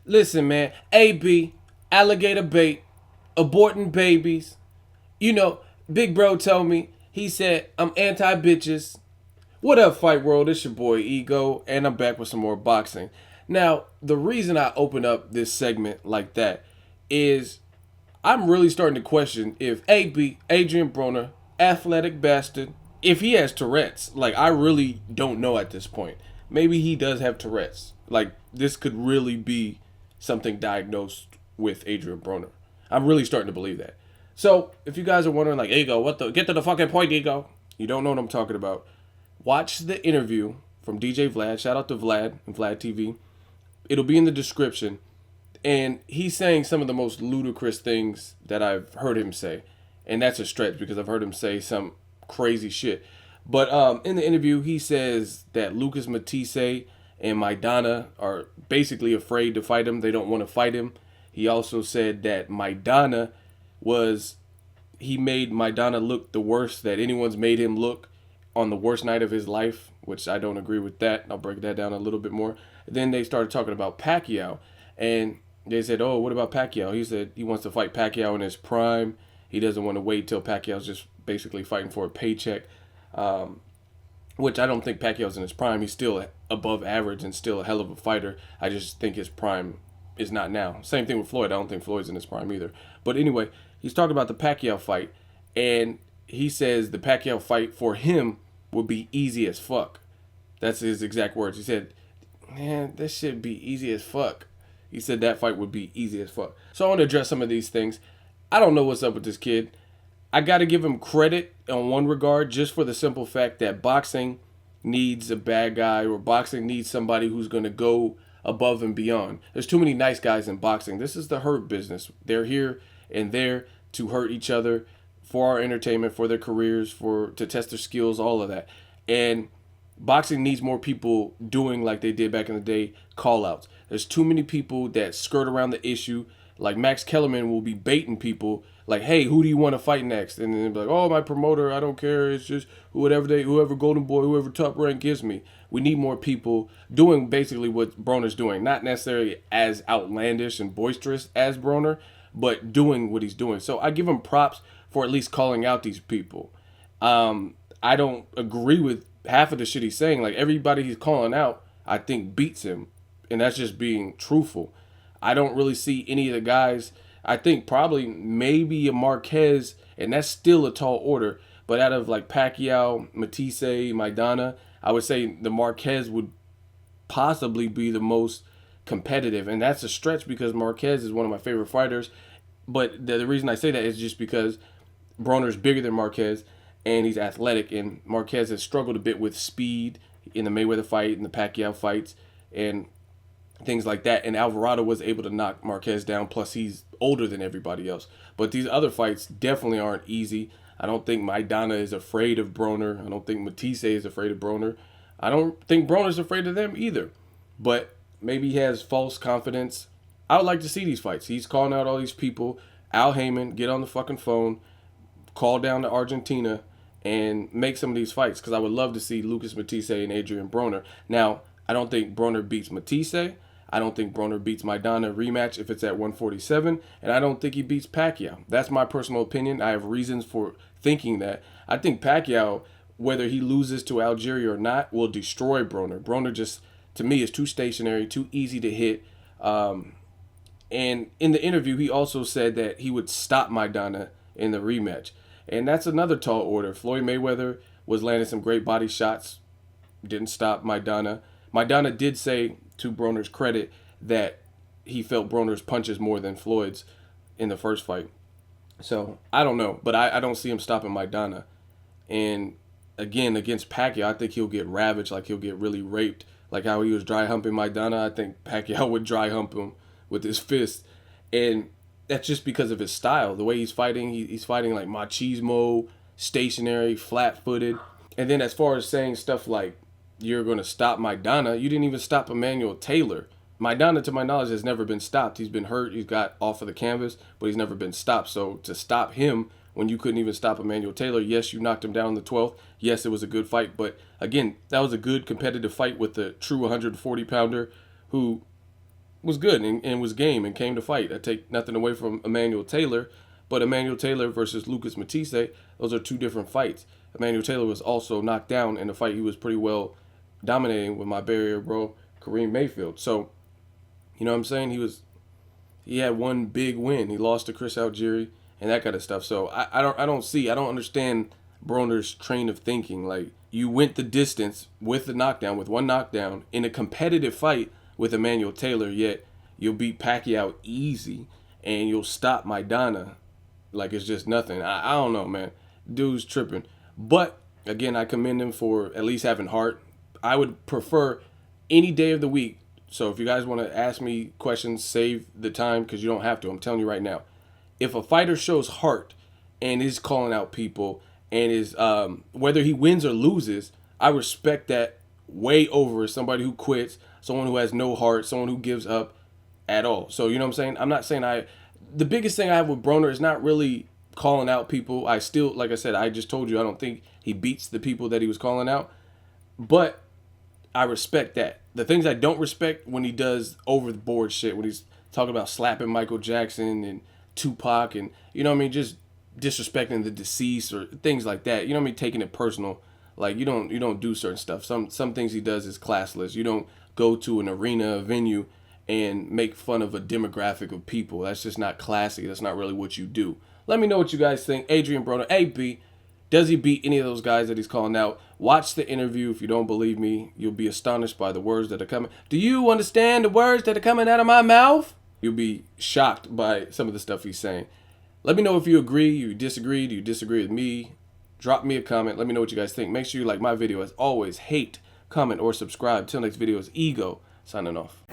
Listen, man. AB, alligator bait, aborting babies. You know, Big Bro told me, he said, I'm anti bitches. What up, Fight World? It's your boy Ego, and I'm back with some more boxing. Now, the reason I open up this segment like that is I'm really starting to question if AB, Adrien Broner, athletic bastard, if he has Tourette's. Like, I really don't know at this point. Maybe he does have Tourette's. Like, this could really be something diagnosed with Adrien Broner. I'm really starting to believe that. So, if you guys are wondering, like, Ego, what the, get to the fucking point, Ego. You don't know what I'm talking about. Watch the interview from DJ VLAD. Shout out to VLAD and VLAD TV. It'll be in the description. And he's saying some of the most ludicrous things that I've heard him say. And that's a stretch because I've heard him say some crazy shit. But in the interview, he says that Lucas Matthysse and Maidana are basically afraid to fight him. They don't want to fight him. He also said that he made Maidana look the worst that anyone's made him look on the worst night of his life, which I don't agree with that. I'll break that down a little bit more. Then they started talking about Pacquiao, and they said, oh, what about Pacquiao? He said he wants to fight Pacquiao in his prime. He doesn't want to wait till Pacquiao's just basically fighting for a paycheck, which I don't think Pacquiao's in his prime. He's still above average and still a hell of a fighter. I just think his prime is not now. Same thing with Floyd. I don't think Floyd's in his prime either. But anyway, he's talking about the Pacquiao fight, and he says the Pacquiao fight for him would be easy as fuck. That's his exact words. He said, man, this should be easy as fuck. He said that fight would be easy as fuck. So I want to address some of these things. I don't know what's up with this kid. I got to give him credit on one regard, just for the simple fact that boxing needs a bad guy, or boxing needs somebody who's going to go above and beyond. There's too many nice guys in boxing. This is the hurt business. They're here and there to hurt each other for our entertainment, for their careers, to test their skills, all of that. And boxing needs more people doing like they did back in the day, call outs. There's too many people that skirt around the issue. Like Max Kellerman will be baiting people like, hey, who do you want to fight next? And then they'll be like, oh, my promoter, I don't care. It's just whoever Golden Boy, whoever Top Rank gives me. We need more people doing basically what Broner's doing. Not necessarily as outlandish and boisterous as Broner, but doing what he's doing. So I give him props for at least calling out these people. I don't agree with half of the shit he's saying. Like, everybody he's calling out, I think beats him. And that's just being truthful. I don't really see any of the guys. I think probably maybe a Marquez, and that's still a tall order. But out of like Pacquiao, Matthysse, Maidana, I would say the Marquez would possibly be the most competitive. And that's a stretch because Marquez is one of my favorite fighters. But the reason I say that is just because Broner's bigger than Marquez, and he's athletic. And Marquez has struggled a bit with speed in the Mayweather fight and the Pacquiao fights and things like that. And Alvarado was able to knock Marquez down. Plus, he's older than everybody else. But these other fights definitely aren't easy. I don't think Maidana is afraid of Broner. I don't think Matthysse is afraid of Broner. I don't think Broner's afraid of them either. But maybe he has false confidence. I would like to see these fights. He's calling out all these people. Al Heyman, get on the fucking phone, call down to Argentina, and make some of these fights. Because I would love to see Lucas Matthysse and Adrien Broner. Now, I don't think Broner beats Matthysse. I don't think Broner beats Maidana rematch if it's at 147. And I don't think he beats Pacquiao. That's my personal opinion. I have reasons for thinking that. I think Pacquiao, whether he loses to Algeria or not, will destroy Broner. Broner just, to me, is too stationary, too easy to hit. And in the interview, he also said that he would stop Maidana in the rematch. And that's another tall order. Floyd Mayweather was landing some great body shots. Didn't stop Maidana. Maidana did say, to Broner's credit, that he felt Broner's punches more than Floyd's in the first fight. So, I don't know. But I don't see him stopping Maidana. And, again, against Pacquiao, I think he'll get ravaged. Like, he'll get really raped. Like how he was dry humping Maidana, I think Pacquiao would dry hump him with his fist. And that's just because of his style. The way he's fighting, he's fighting like machismo, stationary, flat-footed. And then as far as saying stuff like, you're going to stop Maidana, you didn't even stop Emmanuel Taylor. Maidana, to my knowledge, has never been stopped. He's been hurt. He's got off of the canvas, but he's never been stopped. So to stop him when you couldn't even stop Emmanuel Taylor, yes, you knocked him down in the 12th. Yes, it was a good fight. But again, that was a good competitive fight with the true 140-pounder who was good and was game and came to fight. I take nothing away from Emmanuel Taylor, but Emmanuel Taylor versus Lucas Matthysse, those are two different fights. Emmanuel Taylor was also knocked down in the fight. He was pretty well dominating with my barrier bro, Kareem Mayfield. So, you know what I'm saying? He had one big win. He lost to Chris Algieri and that kind of stuff. So I don't understand Broner's train of thinking. Like, you went the distance with the knockdown, with one knockdown in a competitive fight with Emmanuel Taylor, yet you'll beat Pacquiao easy and you'll stop Maidana like it's just nothing. I don't know, man. Dude's tripping. But again, I commend him for at least having heart. I would prefer any day of the week. So if you guys want to ask me questions, save the time because you don't have to. I'm telling you right now. If a fighter shows heart and is calling out people and is whether he wins or loses, I respect that way over somebody who quits, someone who has no heart, someone who gives up at all. So you know what I'm saying? I'm not saying the biggest thing I have with Broner is not really calling out people. I still, like I said, I just told you I don't think he beats the people that he was calling out. But I respect that. The things I don't respect when he does over the board shit, when he's talking about slapping Michael Jackson and Tupac and, you know what I mean, just disrespecting the deceased or things like that. You know what I mean, taking it personal. Like, you don't do certain stuff. Some things he does is classless. You don't go to an arena, a venue, and make fun of a demographic of people. That's just not classy. That's not really what you do. Let me know what you guys think. Adrien Broner, AB, does he beat any of those guys that he's calling out? Watch the interview. If you don't believe me, you'll be astonished by the words that are coming. Do you understand the words that are coming out of my mouth? You'll be shocked by some of the stuff he's saying. Let me know if you agree, you disagree, do you disagree with me? Drop me a comment. Let me know what you guys think. Make sure you like my video. As always, hate, comment, or subscribe. Till next video is Ego, signing off.